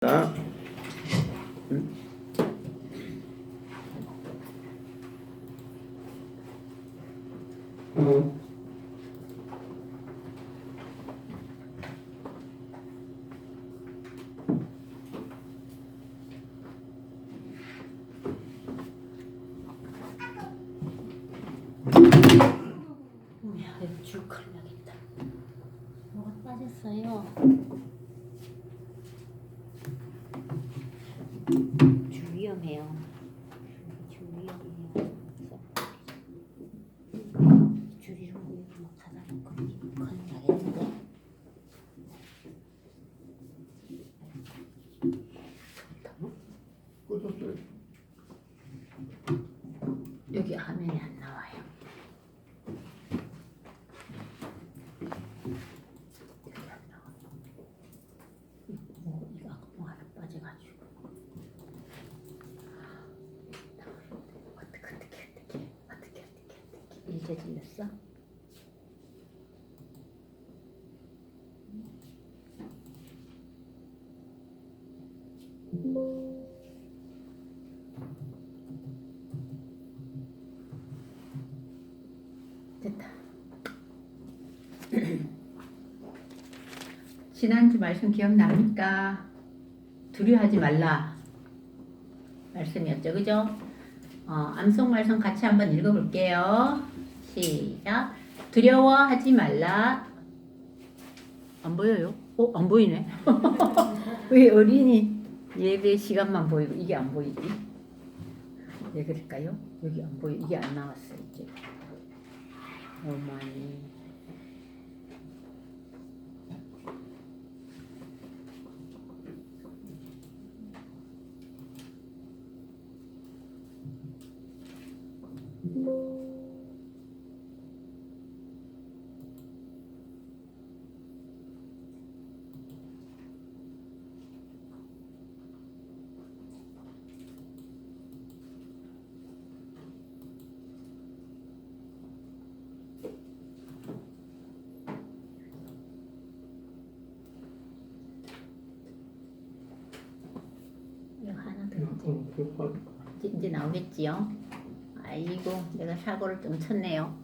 자, 음. 야, 여기 줄 큰일 나겠다. 뭐가 빠졌어요? 줄 위험해요. 줄 위험해요. 줄이 좀 여기 막 가다 큰일 나겠는데. 꽂았어요. 여기 화면이 안 나와요. 여기 안 나와요. 이거 아까 뭐 하나 빠져가지고. 어떻게 이제 질렸어? 됐다. 지난주 말씀 기억납니까? 두려워하지 말라 말씀이었죠, 그죠? 암송 말씀 같이 한번 읽어볼게요. 시작. 두려워하지 말라. 안 보여요? 안 보이네. 왜 어린이 예배 시간만 보이고 이게 안 보이지? 왜 그럴까요? 여기 안 보여. 이게 안 나왔어 이제. 오마이. 이거 하나 더 이제 나오겠지요? 아이고 내가 사고를 좀 쳤네요.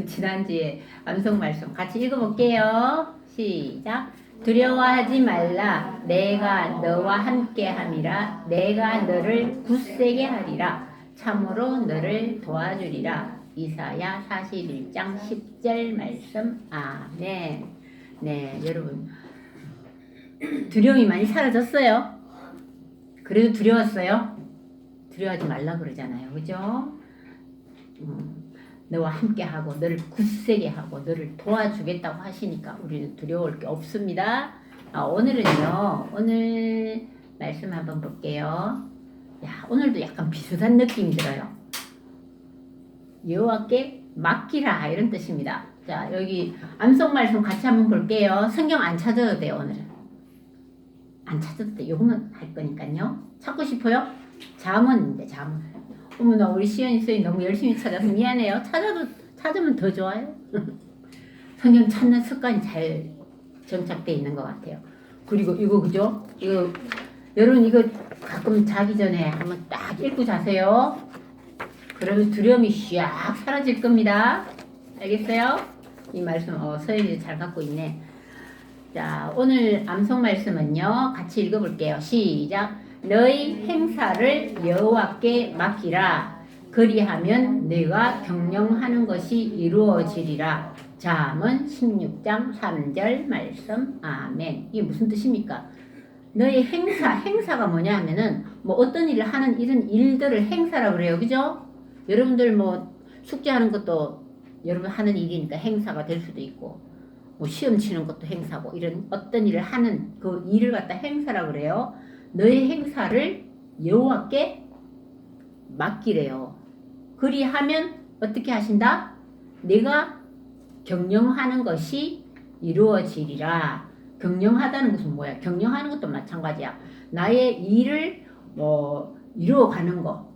지난주에 암송 말씀 같이 읽어볼게요. 시작. 두려워하지 말라. 내가 너와 함께 함이라. 내가 너를 굳세게 하리라. 참으로 너를 도와주리라. 이사야 41장 10절 말씀. 아멘. 네, 여러분 두려움이 많이 사라졌어요? 그래도 두려웠어요? 두려워하지 말라 그러잖아요, 그죠? 너와 함께 하고 너를 굳세게 하고 너를 도와주겠다고 하시니까 우리는 두려울 게 없습니다. 오늘은요, 오늘 말씀 한번 볼게요. 야, 오늘도 약간 비슷한 느낌이 들어요. 여호와께 맡기라 이런 뜻입니다. 자, 여기 암송 말씀 같이 한번 볼게요. 성경 안 찾아도 돼요, 오늘은. 안 찾아도 돼. 요거만 할 거니까요. 찾고 싶어요? 잠언인데 잠언. 어머나 우리 시연이 선생님 너무 열심히 찾아서 미안해요. 찾으면 더 좋아요. 성경 찾는 습관이 잘 정착돼 있는 것 같아요. 그리고 이거 그죠? 이거 여러분 이거 가끔 자기 전에 한번 딱 읽고 자세요. 그러면 두려움이 샥 사라질 겁니다. 알겠어요? 이 말씀 서연이 잘 갖고 있네. 자, 오늘 암송 말씀은요. 같이 읽어볼게요. 시작. 너희 행사를 여호와께 맡기라. 그리하면 네가 경영하는 것이 이루어지리라. 잠언 16장 3절 말씀. 아멘. 이게 무슨 뜻입니까? 너희 행사가 뭐냐 하면은 뭐 어떤 일을 하는 이런 일들을 행사라고 그래요. 그죠? 여러분들 뭐 숙제하는 것도 여러분 하는 일이니까 행사가 될 수도 있고 뭐 시험 치는 것도 행사고 이런 어떤 일을 하는 그 일을 갖다 행사라고 그래요. 너의 행사를 여호와께 맡기래요. 그리하면 어떻게 하신다? 내가 경영하는 것이 이루어지리라. 경영하다는 것은 뭐야? 경영하는 것도 마찬가지야. 나의 일을 뭐 이루어가는 거,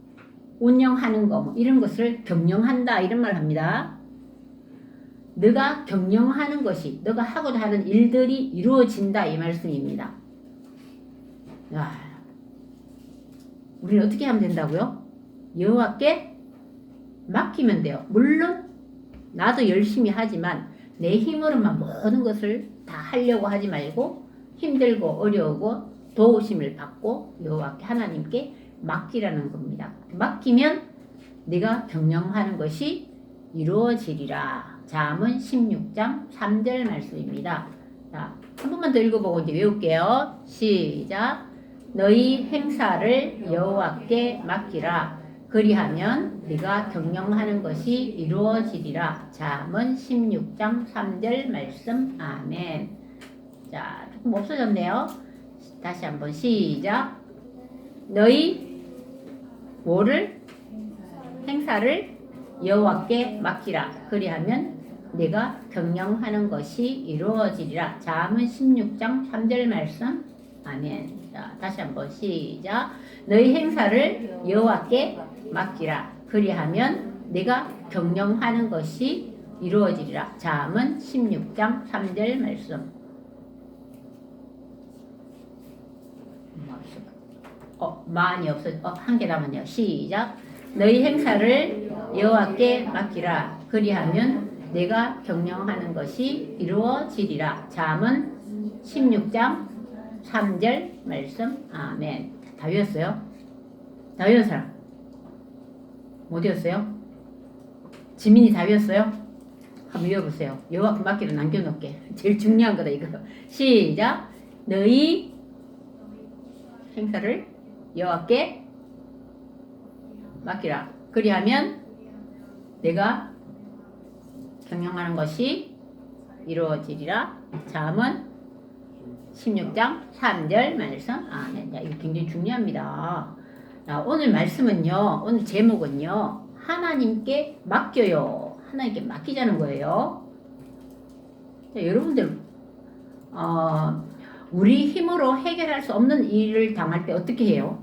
운영하는 거, 뭐 이런 것을 경영한다 이런 말 합니다. 너가 경영하는 것이 너가 하고자 하는 일들이 이루어진다 이 말씀입니다. 야, 우리는 어떻게 하면 된다고요? 여호와께 맡기면 돼요. 물론 나도 열심히 하지만 내 힘으로만 모든 것을 다 하려고 하지 말고 힘들고 어려우고 도우심을 받고 여호와께 하나님께 맡기라는 겁니다. 맡기면 네가 경영하는 것이 이루어지리라. 잠언 16장 3절 말씀입니다. 자, 한 번만 더 읽어보고 이제 외울게요. 시작. 너희 행사를 여호와께 맡기라. 그리하면 네가 경영하는 것이 이루어지리라. 잠언 16장 3절 말씀. 아멘. 자, 조금 없어졌네요. 다시 한번 시작. 너희 뭐를? 행사를 여호와께 맡기라. 그리하면 네가 경영하는 것이 이루어지리라. 잠언 16장 3절 말씀. 아멘. 자, 다시 한번 시작. 너희 행사를 여호와께 맡기라. 그리하면 네가 경영하는 것이 이루어지리라. 잠언 16장 3절 말씀. 많이 없어. 한 개 남았네요. 시작. 너희 행사를 여호와께 맡기라. 그리하면 내가 경영하는 것이 이루어지리라. 잠언 16장 3절 말씀. 아멘. 다 외웠어요? 다 외운 사람? 못 외웠어요? 지민이 다 외웠어요? 한번 외워보세요. 여호와께 맡기로 남겨놓을게. 제일 중요한 거다 이거. 시작. 너희 행사를 여호와께 맡기라. 그리하면 내가 경영하는 것이 이루어지리라. 잠언 16장 3절 말씀. 아멘. 자, 이거 굉장히 중요합니다. 자, 오늘 말씀은요. 오늘 제목은요. 하나님께 맡겨요. 하나님께 맡기자는 거예요. 자, 여러분들 우리 힘으로 해결할 수 없는 일을 당할 때 어떻게 해요?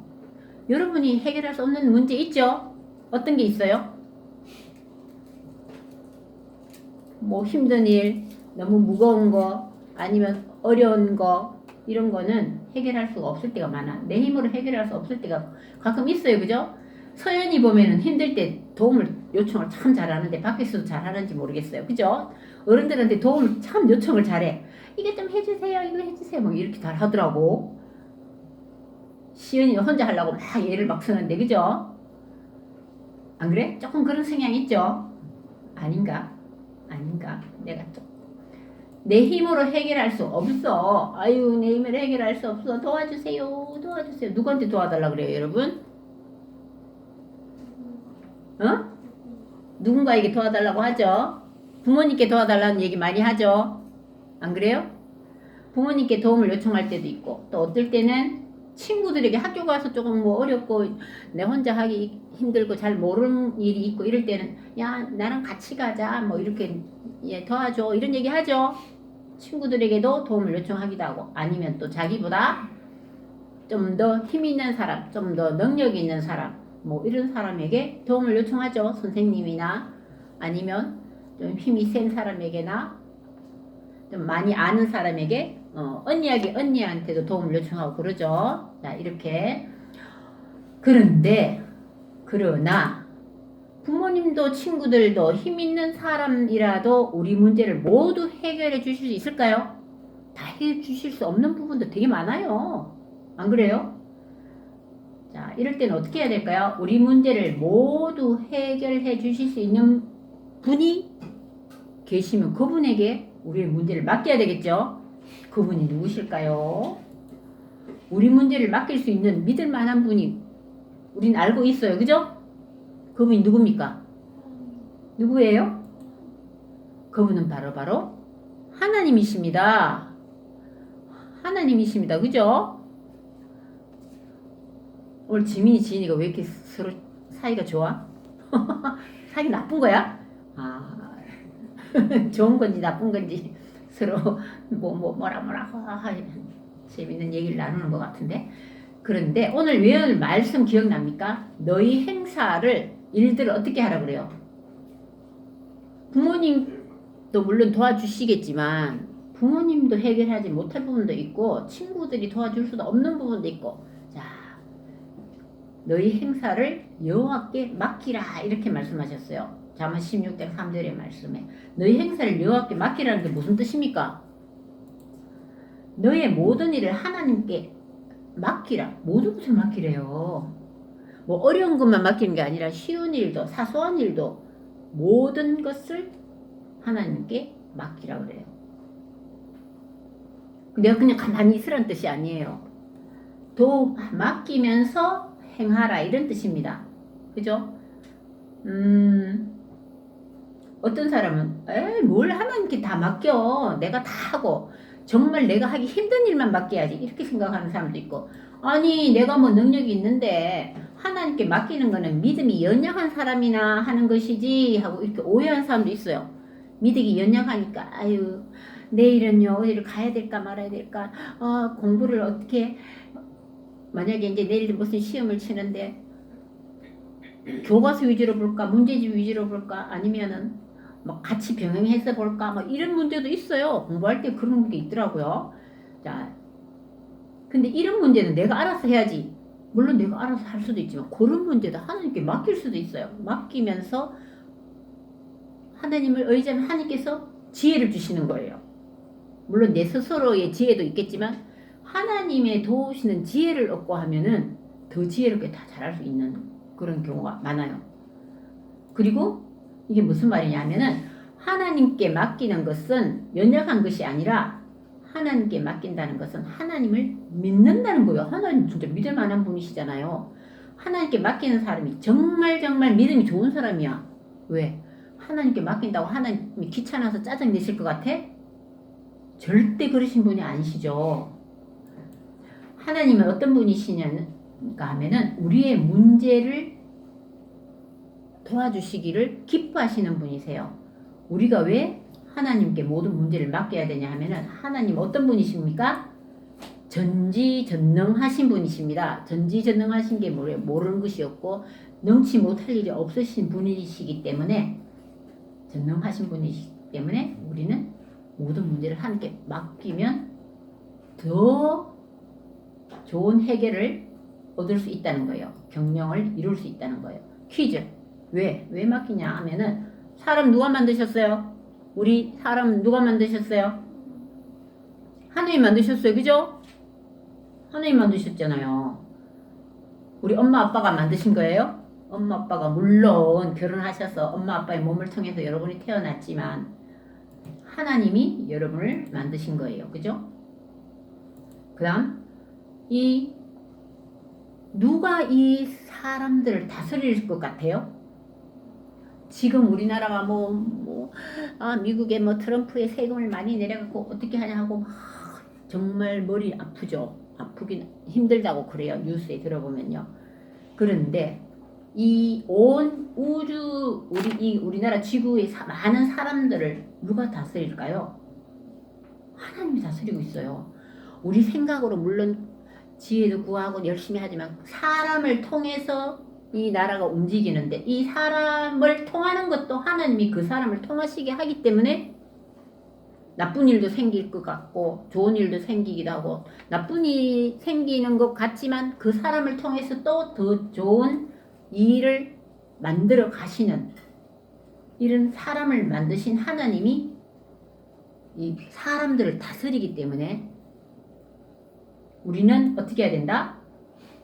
여러분이 해결할 수 없는 문제 있죠? 어떤 게 있어요? 뭐 힘든 일, 너무 무거운 거, 아니면 어려운 거, 이런 거는 해결할 수가 없을 때가 많아. 내 힘으로 해결할 수 없을 때가 가끔 있어요. 그죠? 서연이 보면은 힘들 때 도움을 요청을 참 잘하는데 밖에서도 잘하는지 모르겠어요. 그죠? 어른들한테 도움을 참 요청을 잘해. 이게 좀 해주세요. 이거 해주세요. 뭐 이렇게 잘 하더라고. 시연이 혼자 하려고 막 얘를 막 쓰는데 그죠? 안 그래? 조금 그런 성향 있죠? 아닌가? 내가 좀 내 힘으로 해결할 수 없어. 아유, 내 힘으로 해결할 수 없어. 도와주세요. 누구한테 도와달라 그래요, 여러분? 누군가에게 도와달라고 하죠? 부모님께 도와달라는 얘기 많이 하죠? 안 그래요? 부모님께 도움을 요청할 때도 있고, 또 어떨 때는 친구들에게 학교 가서 조금 뭐 어렵고 내 혼자 하기 힘들고 잘 모르는 일이 있고 이럴 때는 야, 나랑 같이 가자 뭐 이렇게 도와줘 이런 얘기 하죠. 친구들에게도 도움을 요청하기도 하고, 아니면 또 자기보다 좀 더 힘 있는 사람, 좀 더 능력 있는 사람, 뭐 이런 사람에게 도움을 요청하죠. 선생님이나 아니면 좀 힘이 센 사람에게나 좀 많이 아는 사람에게 언니한테도 도움을 요청하고 그러죠. 자, 이렇게. 그러나 부모님도 친구들도 힘 있는 사람이라도 우리 문제를 모두 해결해 주실 수 있을까요? 다 해결해 주실 수 없는 부분도 되게 많아요. 안 그래요? 자, 이럴 때는 어떻게 해야 될까요? 우리 문제를 모두 해결해 주실 수 있는 분이 계시면 그분에게 우리의 문제를 맡겨야 되겠죠? 그분이 누구실까요? 우리 문제를 맡길 수 있는 믿을 만한 분이 우린 알고 있어요. 그죠? 그분이 누굽니까? 누구예요? 그분은 바로 하나님이십니다. 하나님이십니다. 그죠? 오늘 지민이 지인이가 왜 이렇게 서로 사이가 좋아? 사이 나쁜 거야? 좋은 건지 나쁜 건지 서로 뭐라 재밌는 얘기를 나누는 것 같은데. 그런데 오늘 외울 말씀 기억납니까? 너희 행사를 일들을 어떻게 하라 그래요? 부모님도 물론 도와주시겠지만 부모님도 해결하지 못할 부분도 있고 친구들이 도와줄 수도 없는 부분도 있고 자 너희 행사를 여호와께 맡기라 이렇게 말씀하셨어요. 잠언 16장 3절의 말씀에 너희 행사를 여호와께 맡기라는 게 무슨 뜻입니까? 너의 모든 일을 하나님께 맡기라. 모든 것을 맡기래요. 뭐 어려운 것만 맡기는 게 아니라 쉬운 일도 사소한 일도 모든 것을 하나님께 맡기라 그래요. 내가 그냥 가만히 있으라는 뜻이 아니에요. 도 맡기면서 행하라 이런 뜻입니다. 그죠? 어떤 사람은 뭘 하나님께 다 맡겨 내가 다 하고 정말 내가 하기 힘든 일만 맡겨야지 이렇게 생각하는 사람도 있고 아니 내가 뭐 능력이 있는데 하나님께 맡기는 거는 믿음이 연약한 사람이나 하는 것이지 하고 이렇게 오해한 사람도 있어요. 믿음이 연약하니까 아유 내일은요 어디를 가야 될까 말아야 될까 공부를 어떻게 만약에 이제 내일 무슨 시험을 치는데 교과서 위주로 볼까 문제집 위주로 볼까 아니면은 뭐 같이 병행해서 볼까 뭐 이런 문제도 있어요. 공부할 때 그런 게 있더라고요. 자, 근데 이런 문제는 내가 알아서 해야지. 물론 내가 알아서 할 수도 있지만 그런 문제도 하나님께 맡길 수도 있어요. 맡기면서 하나님을 의지하면 하나님께서 지혜를 주시는 거예요. 물론 내 스스로의 지혜도 있겠지만 하나님의 도우시는 지혜를 얻고 하면은 더 지혜롭게 다 잘할 수 있는 그런 경우가 많아요. 그리고 이게 무슨 말이냐면은 하나님께 맡기는 것은 연약한 것이 아니라 하나님께 맡긴다는 것은 하나님을 믿는다는 거예요. 하나님 진짜 믿을 만한 분이시잖아요. 하나님께 맡기는 사람이 정말 믿음이 좋은 사람이야. 왜? 하나님께 맡긴다고 하나님이 귀찮아서 짜증 내실 것 같아? 절대 그러신 분이 아니시죠. 하나님은 어떤 분이시냐가 하면은 우리의 문제를 도와주시기를 기뻐하시는 분이세요. 우리가 왜 하나님께 모든 문제를 맡겨야 되냐 하면은 하나님 어떤 분이십니까? 전지전능하신 분이십니다. 전지전능하신 게 모르는 것이 없고 능치 못할 일이 없으신 분이시기 때문에 전능하신 분이시기 때문에 우리는 모든 문제를 하나님께 맡기면 더 좋은 해결을 얻을 수 있다는 거예요. 경영을 이룰 수 있다는 거예요. 퀴즈. 왜 맡기냐 하면은 사람 누가 만드셨어요? 우리 사람 누가 만드셨어요? 하나님 만드셨어요. 그죠? 하나님 만드셨잖아요. 우리 엄마 아빠가 만드신 거예요? 엄마 아빠가 물론 결혼하셔서 엄마 아빠의 몸을 통해서 여러분이 태어났지만 하나님이 여러분을 만드신 거예요. 그죠? 그 다음 누가 이 사람들을 다스릴 것 같아요? 지금 우리나라가 미국에 트럼프의 세금을 많이 내려갖고 어떻게 하냐 하고 정말 머리 아프죠. 아프긴 힘들다고 그래요. 뉴스에 들어보면요. 그런데 이 온 우주 우리나라 지구의 많은 사람들을 누가 다스릴까요? 하나님이 다스리고 있어요. 우리 생각으로 물론 지혜도 구하고 열심히 하지만 사람을 통해서 이 나라가 움직이는데 이 사람을 통하는 것도 하나님이 그 사람을 통하시게 하기 때문에 나쁜 일도 생길 것 같고 좋은 일도 생기기도 하고 나쁜 일이 생기는 것 같지만 그 사람을 통해서 또 더 좋은 일을 만들어 가시는 이런 사람을 만드신 하나님이 이 사람들을 다스리기 때문에 우리는 어떻게 해야 된다?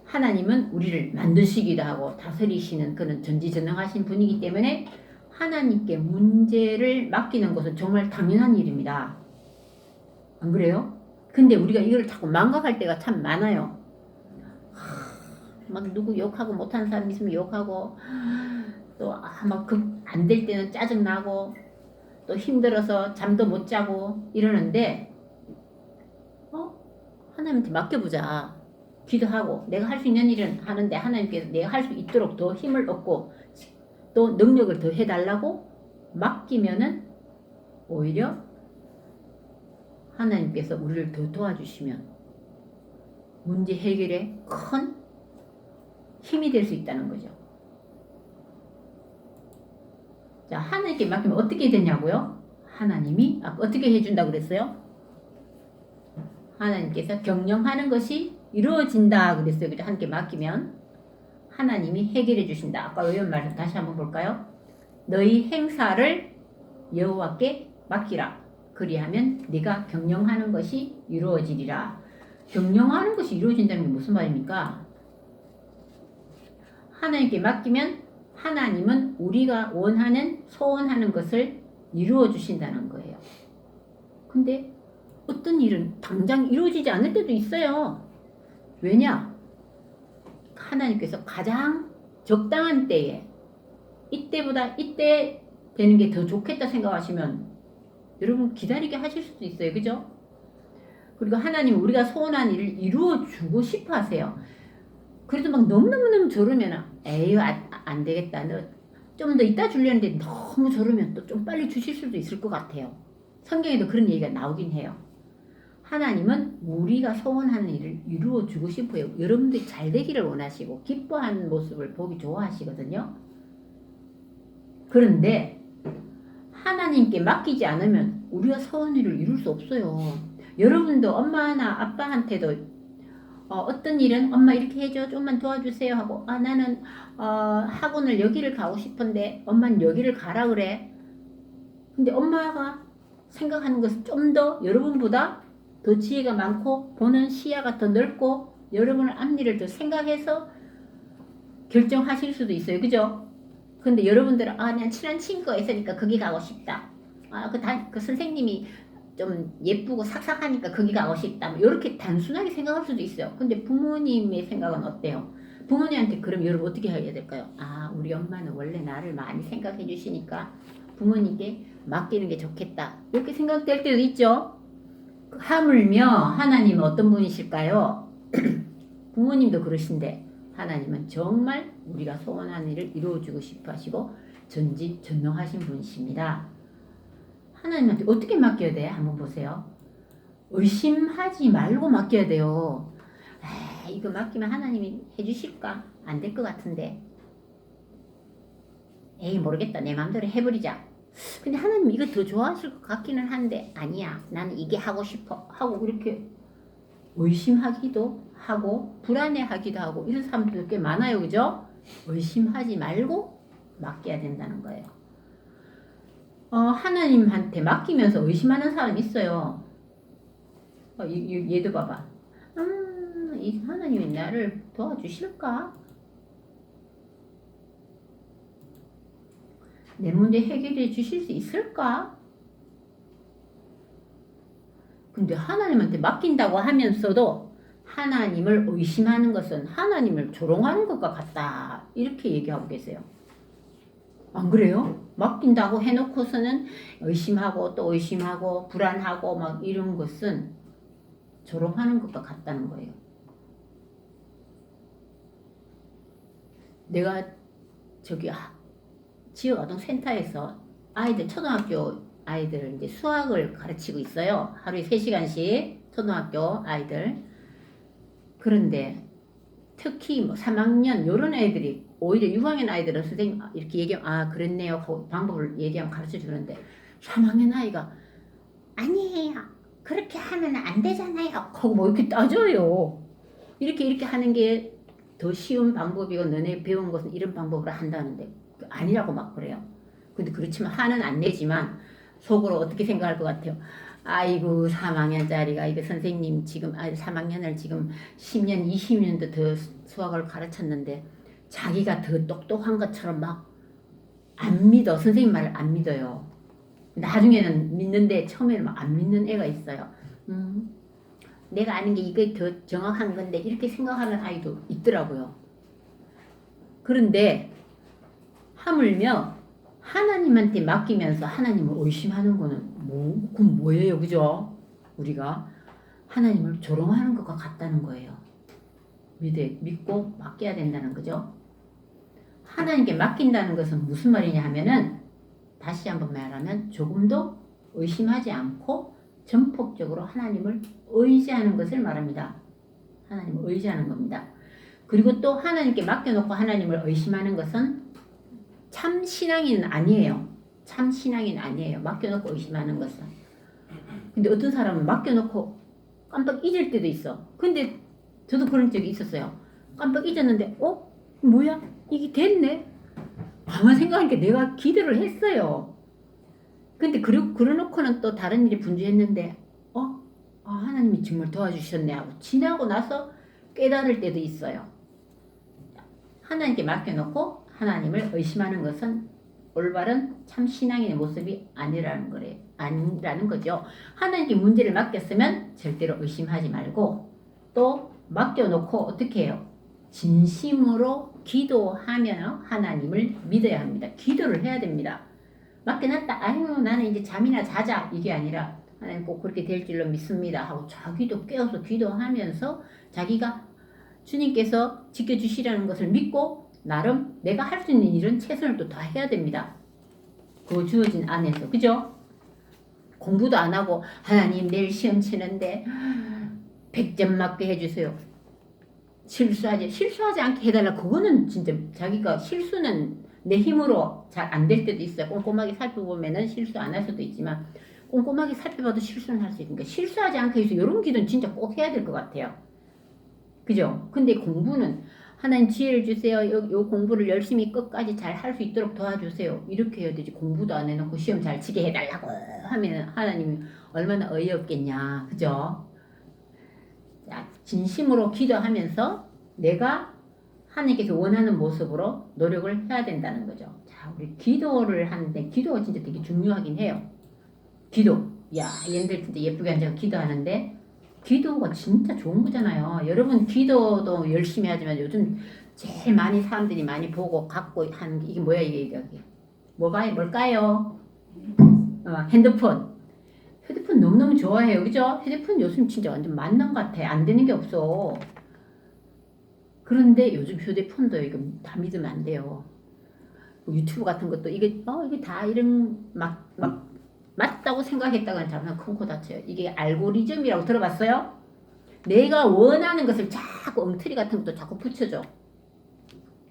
하나님은 우리를 만드시기도 하고 다스리시는 그런 전지전능하신 분이기 때문에 하나님께 문제를 맡기는 것은 정말 당연한 일입니다. 안 그래요? 근데 우리가 이걸 자꾸 망각할 때가 참 많아요. 막 누구 욕하고 못하는 사람 있으면 욕하고 또 막 안 될 때는 짜증나고 또 힘들어서 잠도 못 자고 이러는데 하나님한테 맡겨보자. 기도하고 내가 할 수 있는 일은 하는데 하나님께서 내가 할 수 있도록 더 힘을 얻고 또 능력을 더 해달라고 맡기면은 오히려 하나님께서 우리를 더 도와주시면 문제 해결에 큰 힘이 될 수 있다는 거죠. 자, 하나님께 맡기면 어떻게 되냐고요? 하나님이 어떻게 해준다고 그랬어요? 하나님께서 경영하는 것이 이루어진다 그랬어요. 그죠? 하나님께 맡기면 하나님이 해결해 주신다. 아까 의원 말씀 다시 한번 볼까요? 너희 행사를 여호와께 맡기라. 그리하면 네가 경영하는 것이 이루어지리라. 경영하는 것이 이루어진다는 게 무슨 말입니까? 하나님께 맡기면 하나님은 우리가 원하는 소원하는 것을 이루어 주신다는 거예요. 근데 어떤 일은 당장 이루어지지 않을 때도 있어요. 왜냐? 하나님께서 가장 적당한 때에 이때보다 이때 되는 게 더 좋겠다 생각하시면 여러분 기다리게 하실 수도 있어요. 그죠? 그리고 하나님 우리가 소원한 일을 이루어 주고 싶어 하세요. 그래도 막 너무너무 저르면 에휴 안 되겠다. 너 좀 더 이따 주려는데 너무 저르면 또 좀 빨리 주실 수도 있을 것 같아요. 성경에도 그런 얘기가 나오긴 해요. 하나님은 우리가 소원하는 일을 이루어 주고 싶어요. 여러분들이 잘 되기를 원하시고 기뻐하는 모습을 보기 좋아하시거든요. 그런데 하나님께 맡기지 않으면 우리가 소원 일을 이룰 수 없어요. 여러분도 엄마나 아빠한테도 어떤 일은 엄마 이렇게 해줘 좀만 도와주세요 하고 나는 학원을 여기를 가고 싶은데 엄마는 여기를 가라 그래. 근데 엄마가 생각하는 것은 좀 더 여러분보다 더 지혜가 많고 보는 시야가 더 넓고 여러분의 앞일을 더 생각해서 결정하실 수도 있어요. 그죠? 근데 여러분들은 그냥 친한 친구가 있으니까 거기 가고 싶다. 그 선생님이 좀 예쁘고 삭삭하니까 거기 가고 싶다. 뭐 이렇게 단순하게 생각할 수도 있어요. 근데 부모님의 생각은 어때요? 부모님한테 그럼 여러분 어떻게 해야 될까요? 우리 엄마는 원래 나를 많이 생각해 주시니까 부모님께 맡기는 게 좋겠다. 이렇게 생각될 때도 있죠. 하물며 하나님은 어떤 분이실까요? 부모님도 그러신데 하나님은 정말 우리가 소원하는 일을 이루어주고 싶어 하시고 전지전능하신 분이십니다. 하나님한테 어떻게 맡겨야 돼? 한번 보세요. 의심하지 말고 맡겨야 돼요. 이거 맡기면 하나님이 해주실까? 안 될 것 같은데. 모르겠다. 내 마음대로 해버리자. 근데 하나님 이거 더 좋아하실 것 같기는 한데 아니야. 나는 이게 하고 싶어. 하고 이렇게 의심하기도 하고 불안해하기도 하고 이런 사람들 꽤 많아요. 그죠? 의심하지 말고 맡겨야 된다는 거예요. 하나님한테 맡기면서 의심하는 사람이 있어요. 얘도 봐봐. 이 하나님이 나를 도와주실까? 내 문제 해결해 주실 수 있을까? 근데 하나님한테 맡긴다고 하면서도 하나님을 의심하는 것은 하나님을 조롱하는 것과 같다. 이렇게 얘기하고 계세요. 안 그래요? 맡긴다고 해놓고서는 의심하고 또 의심하고 불안하고 막 이런 것은 조롱하는 것과 같다는 거예요. 내가 저기 지역아동센터에서 아이들 초등학교 아이들 이제 수학을 가르치고 있어요. 하루에 3시간씩 초등학교 아이들. 그런데 특히 3학년 이런 애들이 오히려 6학년 아이들은 선생님 이렇게 얘기하면 그랬네요. 그 방법을 얘기하면 가르쳐 주는데 3학년 아이가 아니에요. 그렇게 하면 안 되잖아요. 하고 뭐 이렇게 따져요. 이렇게 하는 게 더 쉬운 방법이고 너네 배운 것은 이런 방법으로 한다는데 아니라고 막 그래요. 근데 그렇지만 화는 안 내지만 속으로 어떻게 생각할 것 같아요. 아이고 3학년짜리가 이거 선생님 지금 3학년을 지금 10년 20년도 더 수학을 가르쳤는데 자기가 더 똑똑한 것처럼 막 안 믿어. 선생님 말을 안 믿어요. 나중에는 믿는데 처음에는 막 안 믿는 애가 있어요. 내가 아는 게 이게 더 정확한 건데 이렇게 생각하는 아이도 있더라고요. 그런데 하물며 하나님한테 맡기면서 하나님을 의심하는 거는 그럼 뭐예요? 그죠? 우리가 하나님을 조롱하는 것과 같다는 거예요. 믿고 맡겨야 된다는 거죠. 하나님께 맡긴다는 것은 무슨 말이냐 하면은 다시 한번 말하면 조금도 의심하지 않고 전폭적으로 하나님을 의지하는 것을 말합니다. 하나님을 의지하는 겁니다. 그리고 또 하나님께 맡겨놓고 하나님을 의심하는 것은 참 신앙인 아니에요. 참 신앙인 아니에요. 맡겨놓고 의심하는 것은. 근데 어떤 사람은 맡겨놓고 깜빡 잊을 때도 있어. 근데 저도 그런 적이 있었어요. 깜빡 잊었는데 뭐야? 이게 됐네? 가만 생각하니까 내가 기도를 했어요. 근데 그러놓고는 또 다른 일이 분주했는데 하나님이 정말 도와주셨네 하고 지나고 나서 깨달을 때도 있어요. 하나님께 맡겨놓고 하나님을 의심하는 것은 올바른 참 신앙인의 모습이 아니라는 거죠. 하나님께 문제를 맡겼으면 절대로 의심하지 말고 또 맡겨놓고 어떻게 해요? 진심으로 기도하며 하나님을 믿어야 합니다. 기도를 해야 됩니다. 맡겨놨다. 아유 나는 이제 잠이나 자자. 이게 아니라 하나님 꼭 그렇게 될 줄로 믿습니다 하고 자기도 깨어서 기도하면서 자기가 주님께서 지켜주시라는 것을 믿고 나름 내가 할 수 있는 일은 최선을 또 다해야 됩니다. 그 주어진 안에서. 그죠? 공부도 안 하고 하나님 내일 시험 치는데 100점 맞게 해주세요. 실수하지 않게 해달라. 그거는 진짜 자기가 실수는 내 힘으로 잘 안 될 때도 있어요. 꼼꼼하게 살펴보면은 실수 안 할 수도 있지만 꼼꼼하게 살펴봐도 실수는 할 수 있으니까 실수하지 않게 해서 이런 기도는 진짜 꼭 해야 될 것 같아요. 그죠? 근데 공부는 하나님 지혜를 주세요. 요 공부를 열심히 끝까지 잘 할 수 있도록 도와주세요. 이렇게 해야 되지. 공부도 안 해놓고 시험 잘 치게 해달라고 하면 하나님이 얼마나 어이없겠냐. 그죠? 자, 진심으로 기도하면서 내가 하나님께서 원하는 모습으로 노력을 해야 된다는 거죠. 자, 우리 기도를 하는데 기도가 진짜 되게 중요하긴 해요. 기도. 야, 얘네들 진짜 예쁘게 앉아서 기도하는데 기도가 진짜 좋은 거잖아요. 여러분 기도도 열심히 하지만 요즘 제일 많이 사람들이 많이 보고 갖고 하는 게 이게 뭐야 이게 뭘까요? 핸드폰. 휴대폰 너무너무 좋아해요. 그죠? 휴대폰 요즘 진짜 완전 만능 같아. 안 되는 게 없어. 그런데 요즘 휴대폰도 이거 다 믿으면 안 돼요. 유튜브 같은 것도 이게 다 이런 맞다고 생각했다가는 잘못 큰 코 다쳐요. 이게 알고리즘이라고 들어봤어요? 내가 원하는 것을 자꾸 엉터리 같은 것도 자꾸 붙여줘.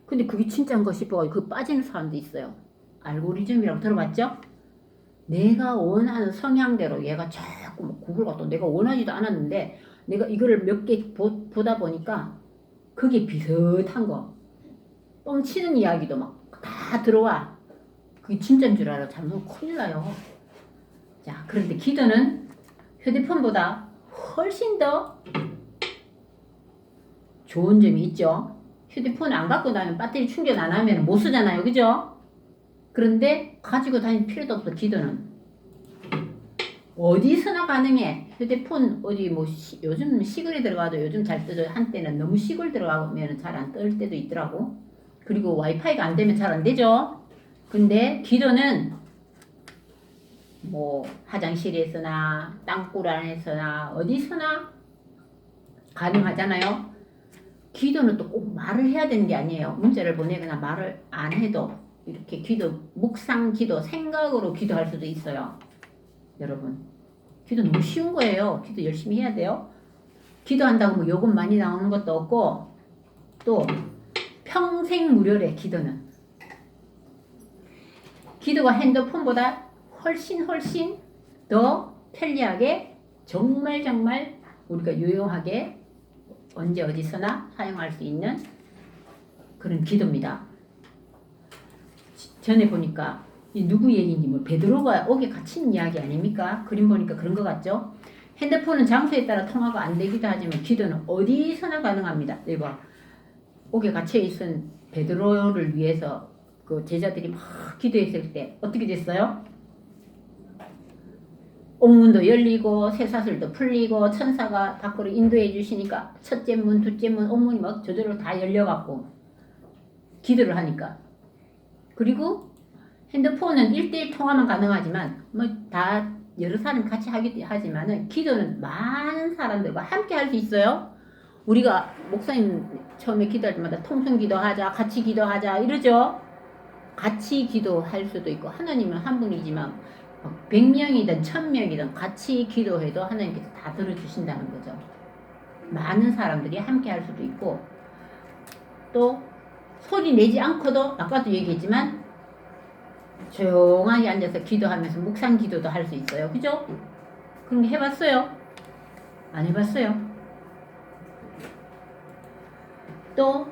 근데 그게 진짜인 거 싶어가지고 그 빠지는 사람도 있어요. 알고리즘이라고 들어봤죠? 내가 원하는 성향대로 얘가 자꾸 구글 같다. 내가 원하지도 않았는데 내가 이거를 몇 개 보다 보니까 그게 비슷한 거. 뻥치는 이야기도 막 다 들어와. 그게 진짜인 줄 알아. 잘못 큰일 나요. 자, 그런데 기도는 휴대폰보다 훨씬 더 좋은 점이 있죠. 휴대폰 안 갖고 다니면 배터리 충전 안 하면 못 쓰잖아요. 그죠? 그런데 가지고 다닐 필요도 없어. 기도는 어디서나 가능해. 휴대폰 어디 요즘 시골에 들어가도 요즘 잘 뜨죠. 한때는 너무 시골 들어가면 잘 안 뜰 때도 있더라고. 그리고 와이파이가 안 되면 잘 안 되죠. 근데 기도는 화장실에서나 땅굴 안에서나 어디서나 가능하잖아요. 기도는 또 꼭 말을 해야 되는 게 아니에요. 문자를 보내거나 말을 안 해도 이렇게 묵상 기도, 생각으로 기도할 수도 있어요. 여러분, 기도 너무 쉬운 거예요. 기도 열심히 해야 돼요. 기도한다고 요금 많이 나오는 것도 없고 또 평생 무료래. 기도가 핸드폰보다 훨씬 더 편리하게 정말 우리가 유용하게 언제 어디서나 사용할 수 있는 그런 기도입니다. 전에 보니까 누구 얘기인지 베드로가 옥에 갇힌 이야기 아닙니까? 그림 보니까 그런 것 같죠? 핸드폰은 장소에 따라 통화가 안 되기도 하지만 기도는 어디서나 가능합니다. 이봐, 옥에 갇혀 있은 베드로를 위해서 그 제자들이 막 기도했을 때 어떻게 됐어요? 옥문도 열리고 쇠사슬도 풀리고 천사가 밖으로 인도해 주시니까 첫째 문, 둘째 문, 옥문이 막 저절로 다 열려갖고 기도를 하니까. 그리고 핸드폰은 1대1 통화만 가능하지만 다 여러 사람 같이 하기도 하지만은 기도는 많은 사람들과 함께 할 수 있어요. 우리가 목사님 처음에 기도할 때마다 통성 기도하자, 같이 기도하자 이러죠. 같이 기도할 수도 있고 하나님은 한 분이지만 100명이든 1000명이든 같이 기도해도 하나님께서 다 들어주신다는 거죠. 많은 사람들이 함께 할 수도 있고 또 소리 내지 않고도 아까도 얘기했지만 조용하게 앉아서 기도하면서 묵상 기도도 할 수 있어요. 그죠? 그런 거 해봤어요? 안 해봤어요? 또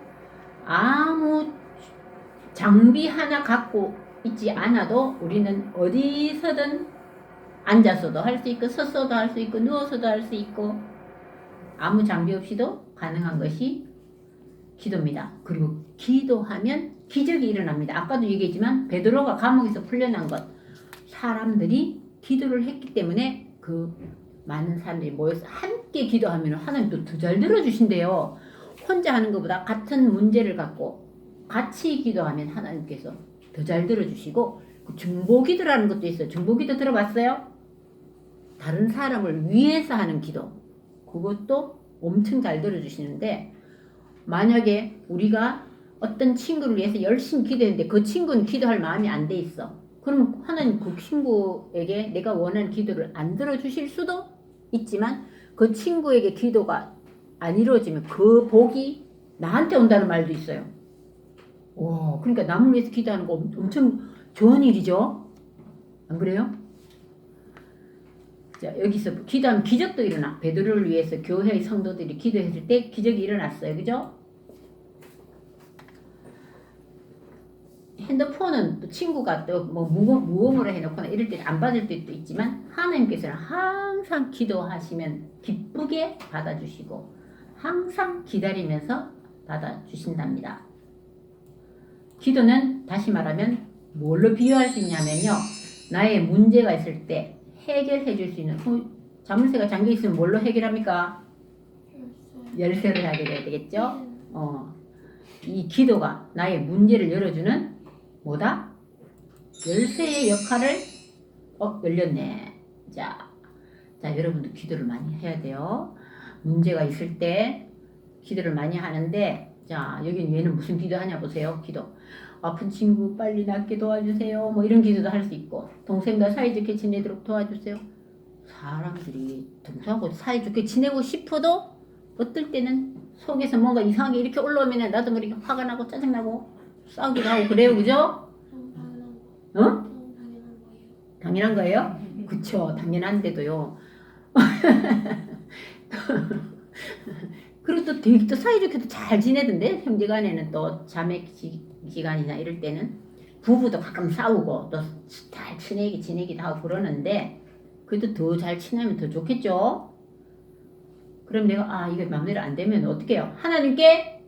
아무 장비 하나 갖고 있지 않아도 우리는 어디서든 앉아서도 할 수 있고 서서도 할 수 있고 누워서도 할 수 있고 아무 장비 없이도 가능한 것이 기도입니다. 그리고 기도하면 기적이 일어납니다. 아까도 얘기했지만 베드로가 감옥에서 풀려난 것 사람들이 기도를 했기 때문에 그 많은 사람들이 모여서 함께 기도하면 하나님 더 잘 들어주신대요. 혼자 하는 것보다 같은 문제를 갖고 같이 기도하면 하나님께서 더 잘 들어주시고 그 중보기도라는 것도 있어요. 중보기도 들어봤어요? 다른 사람을 위해서 하는 기도 그것도 엄청 잘 들어주시는데 만약에 우리가 어떤 친구를 위해서 열심히 기도했는데 그 친구는 기도할 마음이 안 돼 있어. 그럼 하나님 그 친구에게 내가 원하는 기도를 안 들어주실 수도 있지만 그 친구에게 기도가 안 이루어지면 그 복이 나한테 온다는 말도 있어요. 와, 그러니까 남을 위해서 기도하는 거 엄청 좋은 일이죠. 안 그래요? 자, 여기서 기도하면 기적도 일어나. 베드로를 위해서 교회의 성도들이 기도했을 때 기적이 일어났어요. 그죠? 핸드폰은 또 친구가 또 뭐 무음으로 해놓거나 이럴 때 안 받을 때도 있지만 하나님께서는 항상 기도하시면 기쁘게 받아주시고 항상 기다리면서 받아주신답니다. 기도는 다시 말하면 뭘로 비유할 수 있냐면요. 나의 문제가 있을 때 해결해 줄 수 있는 자물쇠가 잠겨 있으면 뭘로 해결합니까? 열쇠를 하게 돼야 되겠죠? 이 기도가 나의 문제를 열어주는 뭐다? 열쇠의 역할을 열렸네. 자, 여러분도 기도를 많이 해야 돼요. 문제가 있을 때 기도를 많이 하는데 자, 여기 얘는 무슨 기도하냐 보세요. 기도. 아픈 친구 빨리 낫게 도와주세요. 뭐 이런 기도도 할 수 있고 동생과 사이좋게 지내도록 도와주세요. 사람들이 동생하고 사이좋게 지내고 싶어도 어떨 때는 속에서 뭔가 이상하게 이렇게 올라오면 나도 모르게 화가 나고 짜증나고 싸우기도 하고 그래요. 그죠? 어? 당연한 거예요? 그쵸. 당연한데도요. 그리고 또 되게 또 사이좋게도 잘 지내던데 형제간에는 또 자매 기간이나 이럴 때는 부부도 가끔 싸우고 또 잘 지내기도 하고 그러는데 그래도 더 잘 지내면 더 좋겠죠? 그럼 내가 이거 마음대로 안 되면 어떻게 해요? 하나님께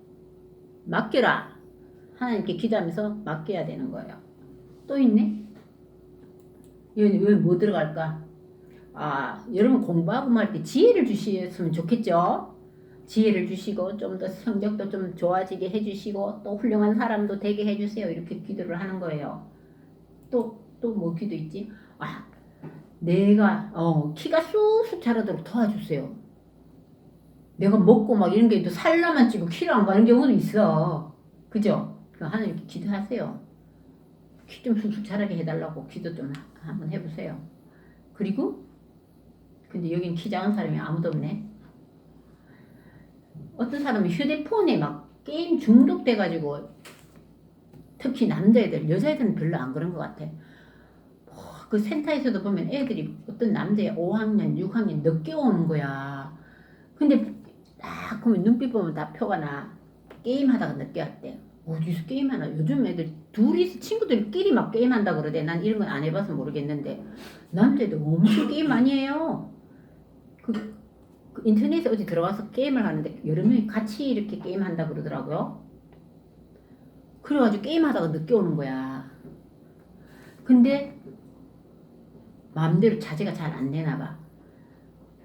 맡겨라. 하나님께 기도하면서 맡겨야 되는 거예요. 또 있네? 여기 뭐 들어갈까? 여러분 공부하고 할 때 지혜를 주셨으면 좋겠죠? 지혜를 주시고 좀 더 성적도 좀 좋아지게 해주시고 또 훌륭한 사람도 되게 해주세요. 이렇게 기도를 하는 거예요. 또 뭐 기도 있지? 내가 키가 쑥쑥 자라도록 도와주세요. 내가 먹고 막 이런 게 또 살라만 찌고 키를 안 가는 경우도 있어. 그죠? 하나님께 기도하세요. 키 좀 쑥쑥 자라게 해달라고 기도 좀 한번 해보세요. 그리고 근데 여긴 키 작은 사람이 아무도 없네. 어떤 사람은 휴대폰에 막 게임 중독돼가지고 특히 남자애들, 여자애들은 별로 안 그런 것 같아. 그 센터에서도 보면 애들이 어떤 남자애 5학년, 6학년 늦게 오는 거야. 근데 딱 보면 눈빛 보면 다 표가 나. 게임하다가 늦게 왔대. 어디서 게임하나? 요즘 애들 둘이서 친구들끼리 막 게임한다 그러대. 난 이런 건 안 해봐서 모르겠는데 남자애들 엄청 게임 많이 해요. 그 인터넷에 어디 들어가서 게임을 하는데 여러 명이 같이 이렇게 게임한다 그러더라고요. 그래가지고 게임하다가 늦게 오는 거야. 근데 마음대로 자제가 잘 안 되나 봐.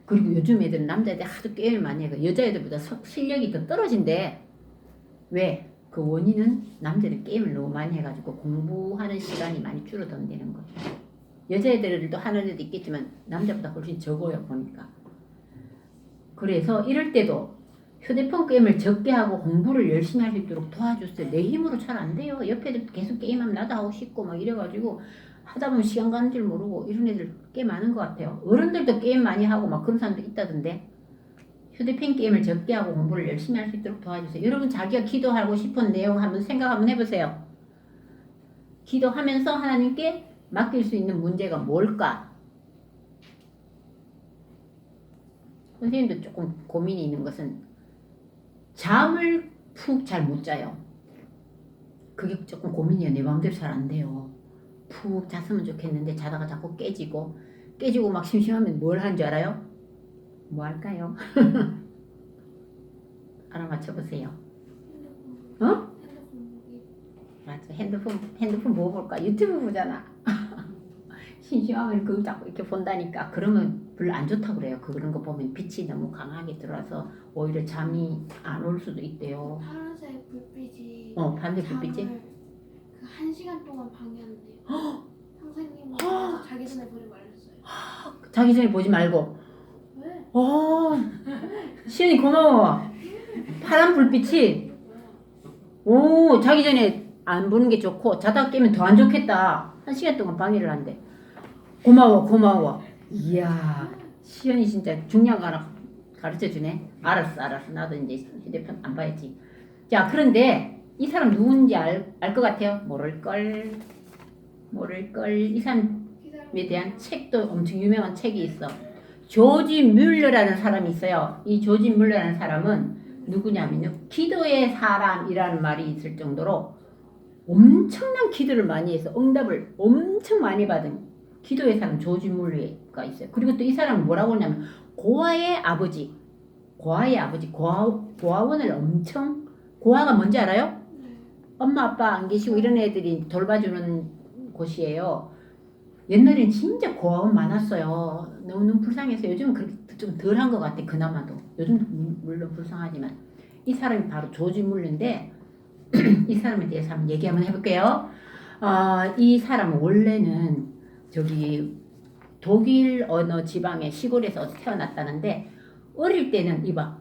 그리고 요즘 애들은 남자애들 하도 게임을 많이 해서 여자애들보다 실력이 더 떨어진대. 왜? 그 원인은 남자들 게임을 너무 많이 해가지고 공부하는 시간이 많이 줄어든다는 거죠. 여자애들도 하는 애도 있겠지만 남자보다 훨씬 적어요 보니까. 그래서 이럴 때도 휴대폰 게임을 적게 하고 공부를 열심히 할 수 있도록 도와주세요. 내 힘으로 잘 안 돼요. 옆에 애들 계속 게임하면 나도 하고 싶고 막 이래가지고 하다 보면 시간 가는 줄 모르고 이런 애들 꽤 많은 것 같아요. 어른들도 게임 많이 하고 막 그런 사람도 있다던데. 휴대폰 게임을 적게 하고 공부를 열심히 할 수 있도록 도와주세요. 여러분 자기가 기도하고 싶은 내용 한번 생각 한번 해보세요. 기도하면서 하나님께 맡길 수 있는 문제가 뭘까? 선생님도 조금 고민이 있는 것은 잠을 푹 잘 못 자요. 그게 조금 고민이에요. 내 마음대로 잘 안 돼요. 푹 잤으면 좋겠는데 자다가 자꾸 깨지고 막 심심하면 뭘 하는 줄 알아요? 뭐 할까요? 알아맞혀 보세요. 어? 맞아. 핸드폰 뭐 볼까? 유튜브 보잖아. 심심하면 그거 자꾸 이렇게 본다니까. 그러면 별로 안 좋다고 그래요. 그런 거 보면 빛이 너무 강하게 들어와서 오히려 잠이 안 올 수도 있대요. 파란색 불빛이 파란색 불빛이? 잠을 그 1시간 동안 방해한대요. 선생님은 자기 전에 보지 말랬어요. 자기 전에 보지 말고. 왜? 시연이 고마워. 파란 불빛이 자기 전에 안 보는 게 좋고 자다가 깨면 더 안 좋겠다. 1시간 동안 방해를 한대. 고마워. 이야, 시연이 진짜 중요한 거 하나 가르쳐주네. 알았어. 나도 이제 휴대폰 안 봐야지. 자, 그런데 이 사람 누군지 알 것 같아요? 모를걸. 이 사람에 대한 책도 엄청 유명한 책이 있어. 조지 뮬러라는 사람이 있어요. 이 조지 뮬러라는 사람은 누구냐면요, 기도의 사람이라는 말이 있을 정도로 엄청난 기도를 많이 해서 응답을 엄청 많이 받은 기도의 사람 조지 뮬러가 있어요. 그리고 또 이 사람은 뭐라고 하냐면 고아의 아버지, 고아원을 엄청, 고아가 뭔지 알아요? 엄마 아빠 안 계시고 이런 애들이 돌봐주는 곳이에요. 옛날엔 진짜 고아원 많았어요. 너무 불쌍해서 요즘은 그렇게 좀 덜한 것 같아. 그나마도 요즘도 물론 불쌍하지만 이 사람이 바로 조지 뮬러인데 이 사람에 대해서 한번 얘기 한번 해볼게요. 이 사람은 원래는 저기 독일 어느 지방의 시골에서 태어났다는데 어릴 때는 이봐,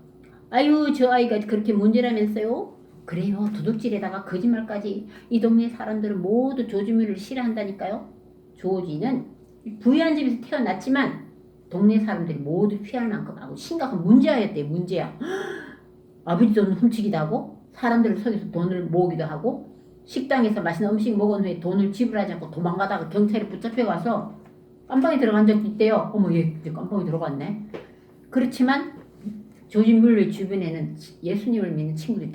아유 저 아이가 그렇게 문제라면서요? 그래요. 도둑질에다가 거짓말까지. 이 동네 사람들은 모두 조지 뮬러를 싫어한다니까요. 조지는 부유한 집에서 태어났지만 동네 사람들이 모두 피할 만큼 하고 심각한 문제아였대요. 문제아. 아버지 돈 훔치기도 하고 사람들을 속여서 돈을 모으기도 하고 식당에서 맛있는 음식 먹은 후에 돈을 지불하지 않고 도망가다가 경찰에 붙잡혀가서 깜방에 들어간 적도 있대요. 어머, 얘 깜방에 들어갔네. 그렇지만 조지 뮬러의 주변에는 예수님을 믿는 친구들이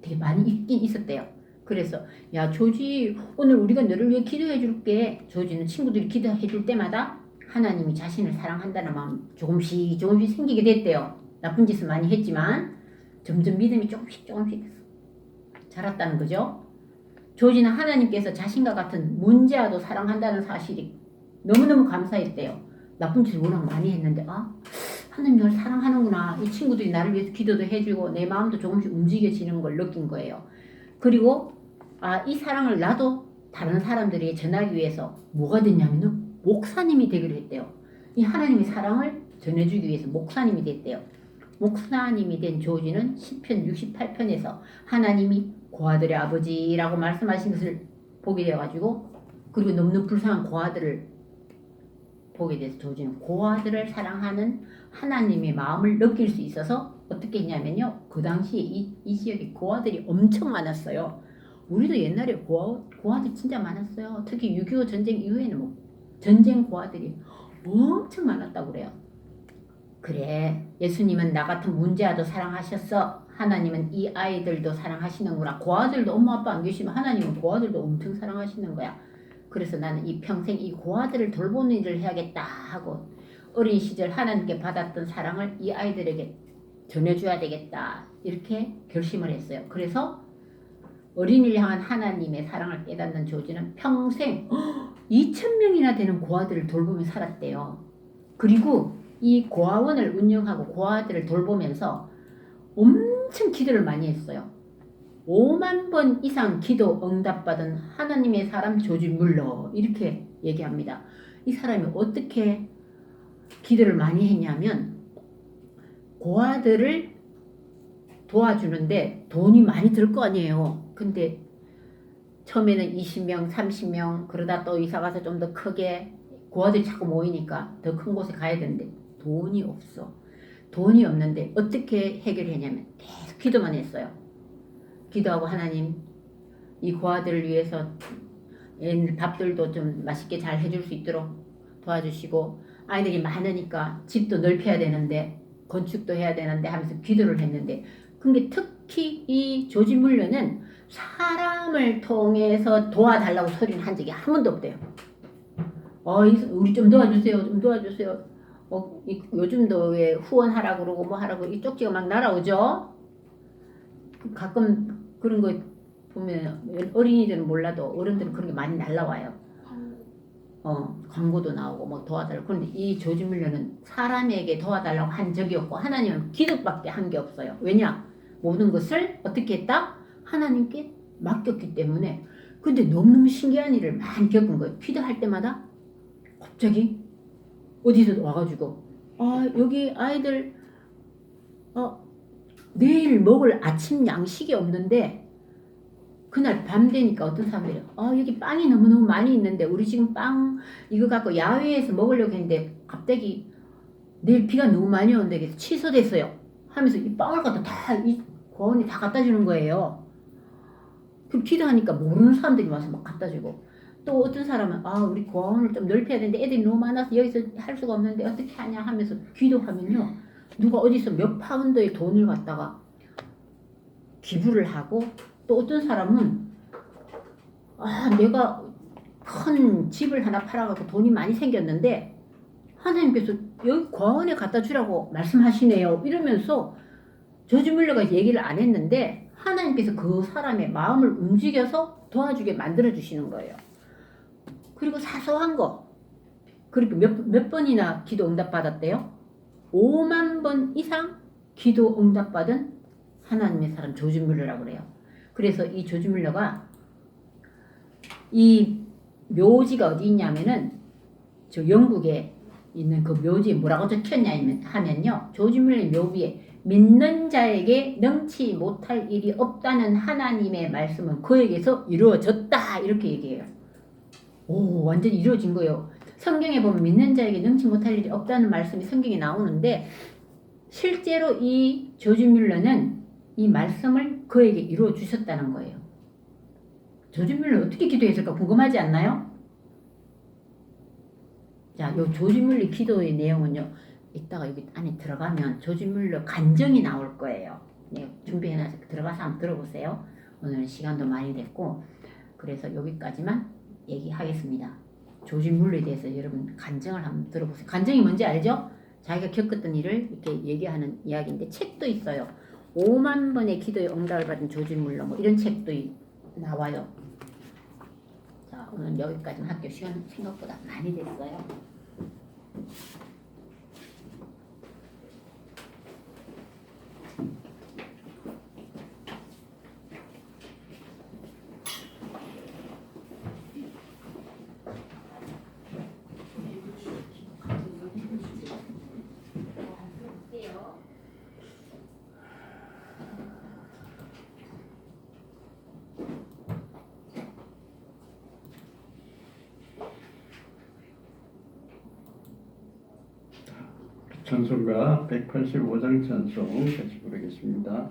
되게 많이 있긴 있었대요. 그래서 야 조지, 오늘 우리가 너를 위해 기도해 줄게. 조지는 친구들이 기도해 줄 때마다 하나님이 자신을 사랑한다는 마음 조금씩 생기게 됐대요. 나쁜 짓을 많이 했지만 점점 믿음이 조금씩 자랐다는 거죠. 조지는 하나님께서 자신과 같은 문제아도 사랑한다는 사실이 너무너무 감사했대요. 나쁜 짓을 워낙 많이 했는데 하나님 나를 사랑하는구나. 이 친구들이 나를 위해서 기도도 해주고 내 마음도 조금씩 움직여지는 걸 느낀 거예요. 그리고 이 사랑을 나도 다른 사람들에게 전하기 위해서 뭐가 됐냐면은 목사님이 되기로 했대요. 이 하나님의 사랑을 전해주기 위해서 목사님이 됐대요. 목사님이 된 조지는 시편 68편에서 하나님이 고아들의 아버지라고 말씀하신 것을 보게 되어가지고, 그리고 너무너무 불쌍한 고아들을 보게 돼서 조지는 고아들을 사랑하는 하나님의 마음을 느낄 수 있어서 어떻게 했냐면요, 그 당시에 이 지역에 고아들이 엄청 많았어요. 우리도 옛날에 고아들 진짜 많았어요. 특히 6.25 전쟁 이후에는 전쟁 고아들이 엄청 많았다고 그래요. 그래, 예수님은 나 같은 문제아도 사랑하셨어. 하나님은 이 아이들도 사랑하시는구나. 고아들도 엄마 아빠 안 계시면 하나님은 고아들도 엄청 사랑하시는 거야. 그래서 나는 이 평생 이 고아들을 돌보는 일을 해야겠다 하고 어린 시절 하나님께 받았던 사랑을 이 아이들에게 전해줘야 되겠다 이렇게 결심을 했어요. 그래서 어린이를 향한 하나님의 사랑을 깨닫는 조지는 평생 2,000명이나 되는 고아들을 돌보며 살았대요. 그리고 이 고아원을 운영하고 고아들을 돌보면서 엄청 기도를 많이 했어요. 5만 번 이상 기도 응답받은 하나님의 사람 조지 뮬러 이렇게 얘기합니다. 이 사람이 어떻게 기도를 많이 했냐면 고아들을 도와주는데 돈이 많이 들 거 아니에요. 근데 처음에는 20명, 30명 그러다 또 이사가서 좀 더 크게 고아들이 자꾸 모이니까 더 큰 곳에 가야 되는데 돈이 없어. 돈이 없는데 어떻게 해결했냐면 계속 기도만 했어요. 기도하고 하나님 이 고아들을 위해서 밥들도 좀 맛있게 잘 해줄 수 있도록 도와주시고 아이들이 많으니까 집도 넓혀야 되는데 건축도 해야 되는데 하면서 기도를 했는데 근데 특히 이 조지 물러는 사람을 통해서 도와달라고 소리를 한 적이 한 번도 없대요. 우리 좀 도와주세요. 좀 도와주세요. 요즘도 왜 후원하라고 그러고 뭐 하라고 이 쪽지가 막 날아오죠. 가끔 그런 거 보면 어린이들은 몰라도 어른들은 그런 게 많이 날라와요. 광고도 나오고 뭐 도와달라고. 그런데 이 조지 물러는 사람에게 도와달라고 한 적이 없고 하나님은 기도밖에 한 게 없어요. 왜냐? 모든 것을 어떻게 했다? 하나님께 맡겼기 때문에. 근데 너무너무 신기한 일을 많이 겪은 거예요. 기도할 때마다 갑자기 어디서 와가지고 여기 아이들 내일 먹을 아침 양식이 없는데 그날 밤 되니까 어떤 사람들이 여기 빵이 너무너무 많이 있는데 우리 지금 빵 이거 갖고 야외에서 먹으려고 했는데 갑자기 내일 비가 너무 많이 오는데 그래서 취소됐어요 하면서 이 빵을 갖다 다 이 고원이 다 갖다 주는 거예요. 그럼 기도하니까 모르는 사람들이 와서 막 갖다 주고 또 어떤 사람은 우리 고원을 좀 넓혀야 되는데 애들이 너무 많아서 여기서 할 수가 없는데 어떻게 하냐 하면서 기도하면요 누가 어디서 몇 파운드의 돈을 갖다가 기부를 하고 또 어떤 사람은 내가 큰 집을 하나 팔아갖고 돈이 많이 생겼는데 하나님께서 여기 고아원에 갖다 주라고 말씀하시네요 이러면서 조지 물러가 얘기를 안 했는데 하나님께서 그 사람의 마음을 움직여서 도와주게 만들어 주시는 거예요. 그리고 사소한 거 그리고 몇 번이나 기도 응답 받았대요? 5만 번 이상 기도 응답 받은 하나님의 사람 조지 물러라고 그래요. 그래서 이 조지 물러가 이 묘지가 어디 있냐면은 저 영국에 있는 그 묘지에 뭐라고 적혔냐 하면요 조지 물러의 묘비에 믿는 자에게 능치 못할 일이 없다는 하나님의 말씀은 그에게서 이루어졌다 이렇게 얘기해요. 완전히 이루어진 거예요. 성경에 보면 믿는 자에게 능치 못할 일이 없다는 말씀이 성경에 나오는데 실제로 이 조지 물러는 이 말씀을 그에게 이루어 주셨다는 거예요. 조지 물러 어떻게 기도했을까 궁금하지 않나요? 자, 요 조지 물러 기도의 내용은요. 이따가 여기 안에 들어가면 조지 물러 간증이 나올 거예요. 네, 준비해놔서 들어가서 한번 들어보세요. 오늘은 시간도 많이 됐고 그래서 여기까지만 얘기하겠습니다. 조지 물러에 대해서 여러분 간증을 한번 들어보세요. 간증이 뭔지 알죠? 자기가 겪었던 일을 이렇게 얘기하는 이야기인데 책도 있어요. 5만 번의 기도의 응답을 받은 조지 물러 뭐 이런 책도 나와요. 자, 오늘 여기까지만 할게요. 시간 생각보다 많이 됐어요. 찬송가 185장 찬송 같이 부르겠습니다.